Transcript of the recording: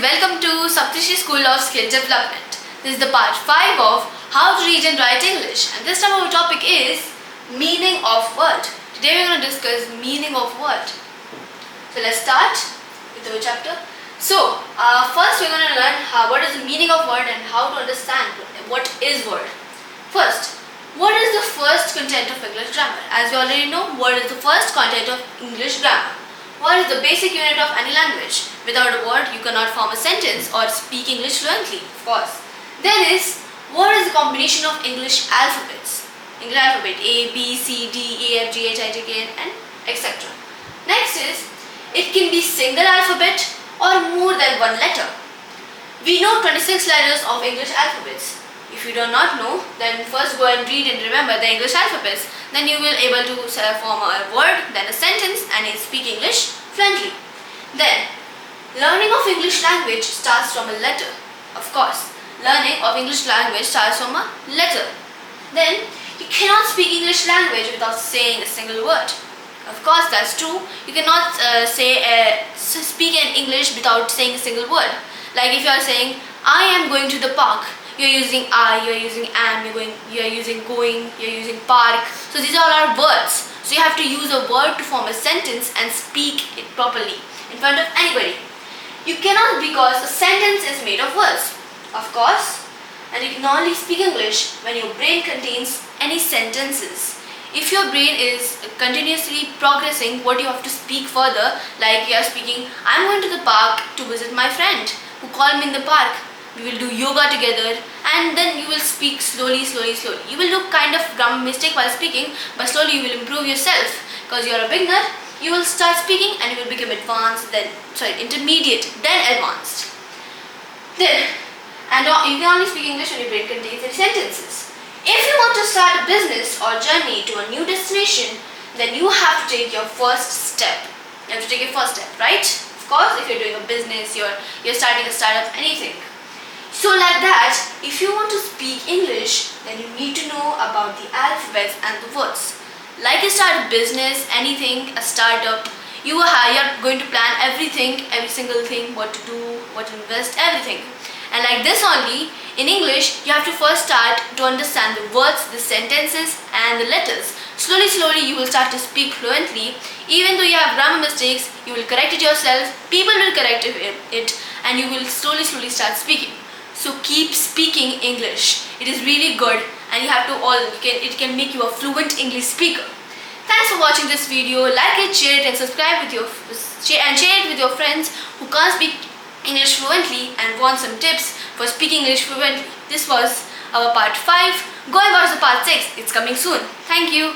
welcome to Saptrishi School of Skill Development. This is the part 5 of how to read and write English, and this time our topic is meaning of word. Today we are going to discuss meaning of word. So let's start with our chapter. So first we are going to learn what is the meaning of word and how to understand what is word. First, what is the first content of English grammar? As you already know, word is the first content of English grammar. Word is the basic unit of any language. Without a word, you cannot form a sentence or speak English fluently, of course. Then is, word is a combination of English alphabets. English alphabet A, B, C, D, E, F, G, H, I, J, K, L, and etc. Next is, it can be single alphabet or more than one letter. We know 26 letters of English alphabets. If you do not know, then first go and read and remember the English alphabets. Then you will able to form a word, then a sentence, and speak English fluently. Then, learning of English language starts from a letter. Of course, learning of English language starts from a letter. Then, you cannot speak English language without saying a single word. Of course, that's true. You cannot speak in English without saying a single word. Like if you are saying, I am going to the park. You're using I, you're using am, you're using going, you're using park. So these all are words. So you have to use a word to form a sentence and speak it properly in front of anybody. You cannot, because a sentence is made of words, of course, and you can only speak English when your brain contains any sentences. If your brain is continuously progressing what you have to speak further, like you are speaking, I'm going to the park to visit my friend who called me in the park. We will do yoga together, and then you will speak slowly. You will do kind of grammar mistake while speaking, but slowly you will improve yourself because you are a beginner. You will start speaking and you will become advanced, intermediate, then advanced. Then, you can only speak English when your brain contains any sentences. If you want to start a business or journey to a new destination, then you have to take your first step. You have to take your first step, right? Of course, if you're doing a business, you're starting a startup, anything. So like that, if you want to speak English, then you need to know about the alphabets and the words. Like you start a business, anything, a startup, you are going to plan everything, every single thing, what to do, what to invest, everything. And like this only, in English, you have to first start to understand the words, the sentences and the letters. Slowly you will start to speak fluently. Even though you have grammar mistakes, you will correct it yourself, people will correct it, and you will slowly start speaking. So keep speaking English. It is really good, and you have to it can make you a fluent English speaker. Thanks for watching this video. Like it, share it, and subscribe share it with your friends who can't speak English fluently and want some tips for speaking English fluently. This was our part 5. Go and watch the part 6. It's coming soon. Thank you.